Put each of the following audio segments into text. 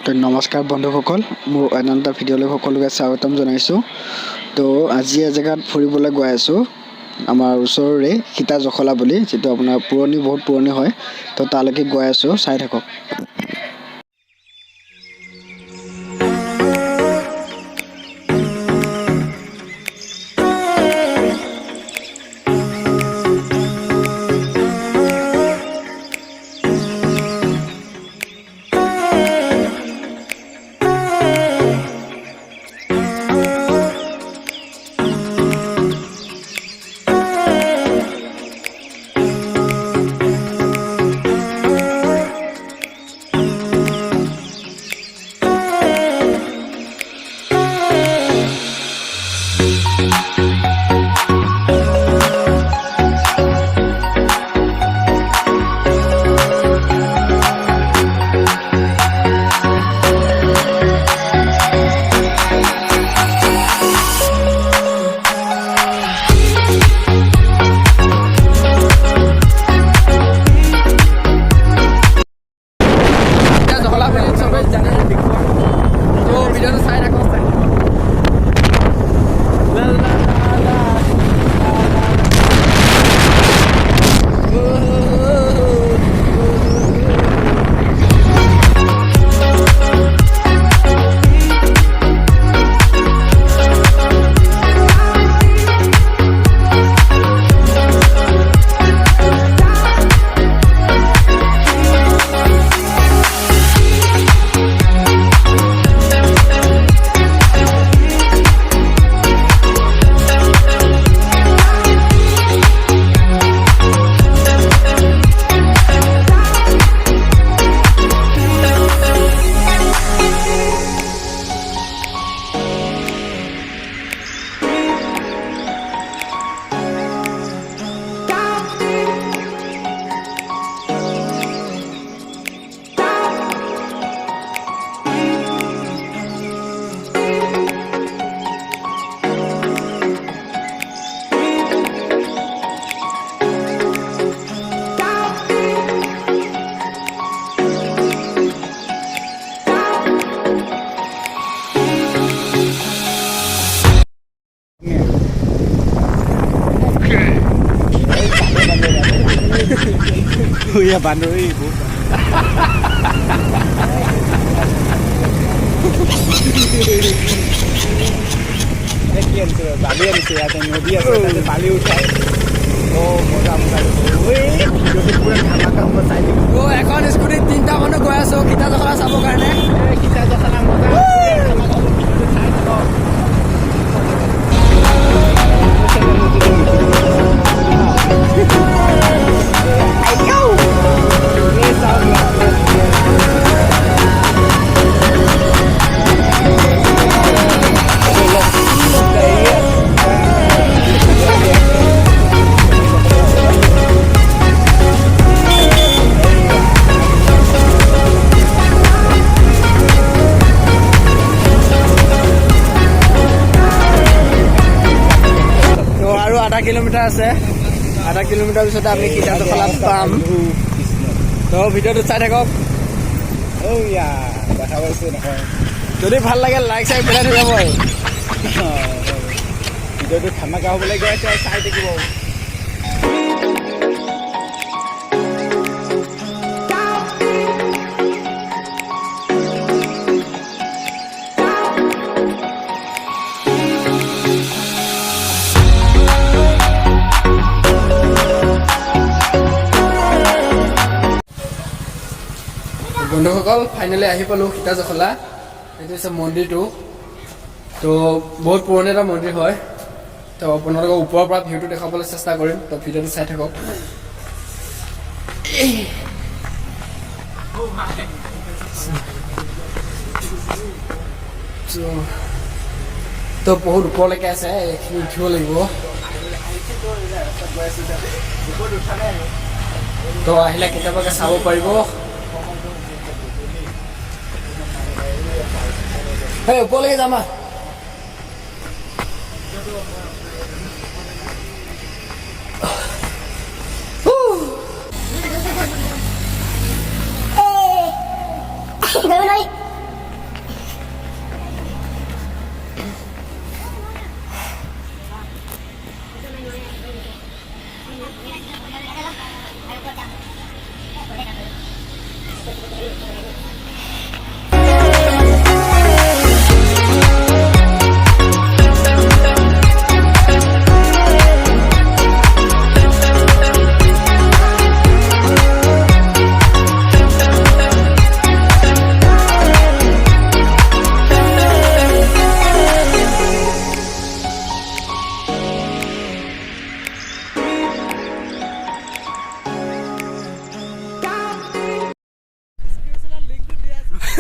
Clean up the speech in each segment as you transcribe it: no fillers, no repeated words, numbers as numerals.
তো নমস্কাৰ বন্ধুসকল, মোৰ অন্য এটা ভিডিঅ'লৈ সকলোকে স্বাগতম জনাইছোঁ। তো আজি এজেগাত ফুৰিবলৈ গৈ আছোঁ, আমাৰ ওচৰৰে সীতাজখলা বুলি, যিটো আপোনাৰ বহুত পুৰণি হয়। তো তালৈকে গৈ আছোঁ, চাই থাকক। Iya Bandung ibu. Sekian tuh, balian sih atau dia sudah balik ucap. Oh, mudah-mudahan. Wih, jadi kurang hamakan besar ini. Oh, ekor skuter tinta mana gua so kita tu kalau sabu kan? Kita tu kalau mudah. आधा kilometre আছে, आधा kilometre পিছতে আমি সীতাজখলা পাম। তো ভিডিওটো চাই থাকক। যদি ভাল লাগে লাইক চাই পেলাই থৈ যাব। ভিডিওটো ধামাকা হ'বলৈ গৈ আছে, চাই থাকিব। বন্ধুসকল ফাইনেলি আহি পালোঁ সীতাজখলা। এইটো হৈছে মন্দিৰটো। তো বহুত পুৰণি এটা মন্দিৰ হয়। তো আপোনালোকক ওপৰৰ পৰা ভিউটো দেখাবলৈ চেষ্টা কৰিম। তো ভিডিঅ'টো চাই থাকক। তো বহুত ওপৰলৈকে আছে, এইখিনি উঠিব লাগিব। তো আহিলে কেতিয়াবাকে চাব পাৰিব। Hey, boleh sama.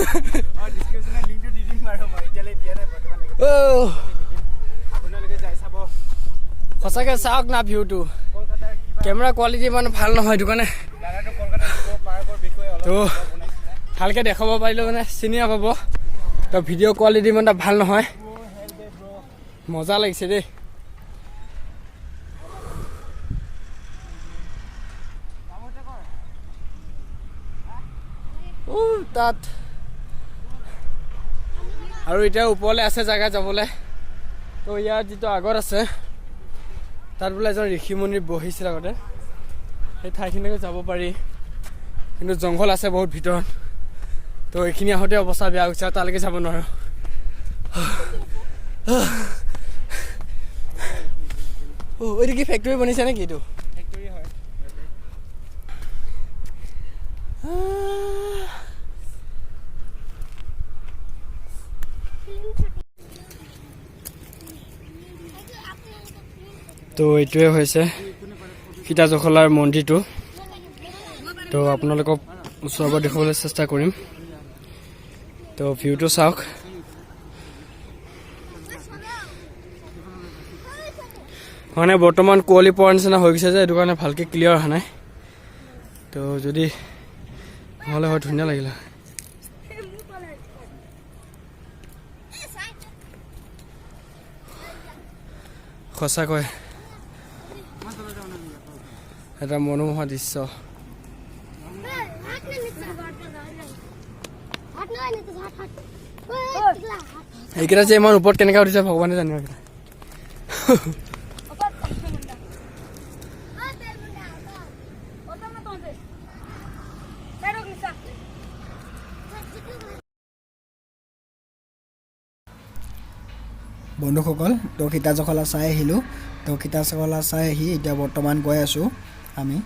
ডিছক্ৰিপশ্যনত লিংকটো দি দিম আৰু মই এতিয়ালৈ দিয়া নাই বৰ্তমানলৈকে আপোনালোকে যাই চাব সঁচাকৈ চাওক না ভিউটো কলকাতাৰ কিবা কেমেৰা কোৱালিটি ইমান ভাল নহয় সেইটো কাৰণে জাগাটো কলকাতাৰ পাৰ্কৰ বিষয়ে অলপ তো ভালকৈ দেখাব পাৰিলেও মানে চিনি নাপাব তো ভিডিঅ' কোৱালিটি ইমান এটা ভাল নহয় মজা লাগিছে দেই তাত আৰু এতিয়া ওপৰলৈ আছে জেগা যাবলৈ তো ইয়াৰ যিটো আগত আছে তাত বোলে এজন ঋষিমুনি বহিছিল আগতে সেই ঠাইখিনিকে যাব পাৰি কিন্তু জংঘল আছে বহুত ভিতৰত তো এইখিনি আহোঁতে অৱস্থা বেয়া হৈছে আৰু তালৈকে যাব নোৱাৰোঁ এইটো কি ফেক্টৰী বনিছে নেকি এইটো ফেক্টৰী হয় তো এইটোৱে হৈছে সীতাজখলাৰ মন্দিৰটো তো আপোনালোকক ওচৰৰ পৰা দেখাবলৈ চেষ্টা কৰিম তো ভিউটো চাওক মানে বৰ্তমান কুঁৱলী পৰাৰ নিচিনা হৈ গৈছে যে সেইটো কাৰণে ভালকৈ ক্লিয়াৰ অহা নাই তো যদি নহ'লে হয় ধুনীয়া লাগিলে সঁচাকৈ এটা মনোমোহা দৃশ্য এইকেইটা যে ইমান ওপৰত কেনেকৈ উঠিছে ভগৱানে জানিব এইকেইটা বন্ধুসকল তো সীতাজখলা চাই আহিলোঁ তো সীতাজখলা চাই আহি এতিয়া বৰ্তমান গৈ আছোঁ আমি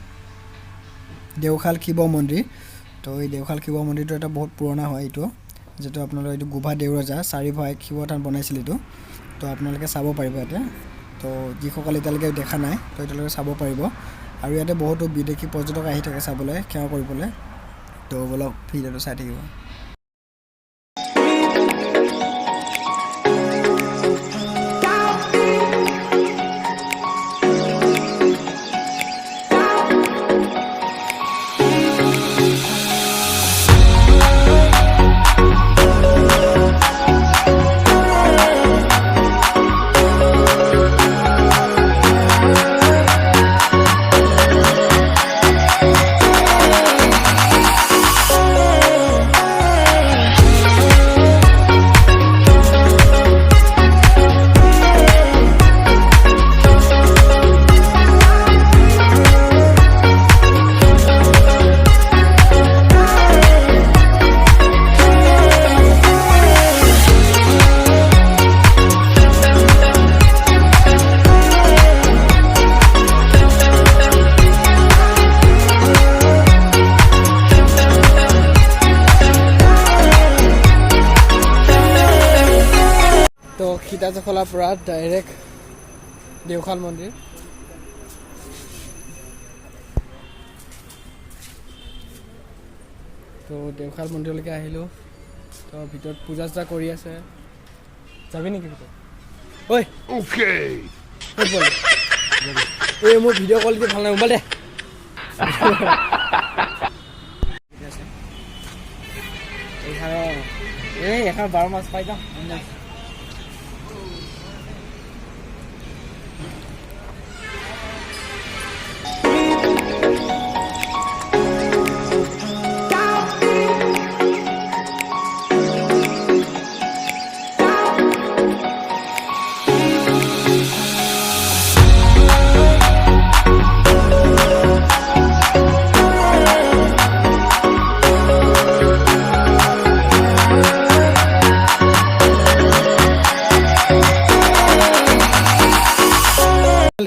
দেওশাল শিৱ মন্দিৰ তো এই দেওশাল শিৱ মন্দিৰটো এটা বহুত পুৰণা হয় এইটো যিটো আপোনালোকে এইটো গোভা দেউৰজা চাৰিভাই শিৱ থান বনাইছিল এইটো তো আপোনালোকে চাব পাৰিব ইয়াতে তো যিসকল এতিয়ালৈকে দেখা নাই তো এতিয়ালৈকে চাব পাৰিব আৰু ইয়াতে বহুতো বিদেশী পৰ্যটক আহি থাকে চাবলৈ সেৱা কৰিবলৈ তো বলক ভিডিঅ'টো চাই থাকিব তো সীতাজখলাৰ পৰা ডাইৰেক্ট দেওশাল মন্দিৰ তো দেওশাল মন্দিৰলৈকে আহিলোঁ তো ভিতৰত পূজা চূজা কৰি আছে যাবি নেকি ভিতৰত ঐ এই মোৰ ভিডিঅ' কোৱালিটি ভাল নাই মোবাইল দে এখন 12 মাছ পাই যাম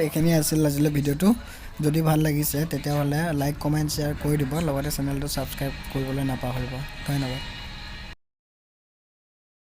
এইখিনি আছিল আজিলৈ ভিডিঅ'টো যদি ভাল লাগিছে তেতিয়াহ'লে লাইক কমেণ্ট শ্বেয়াৰ কৰি দিব লগতে চেনেলটো ছাবস্ক্ৰাইব কৰিবলৈ নাপাহৰিব ধন্যবাদ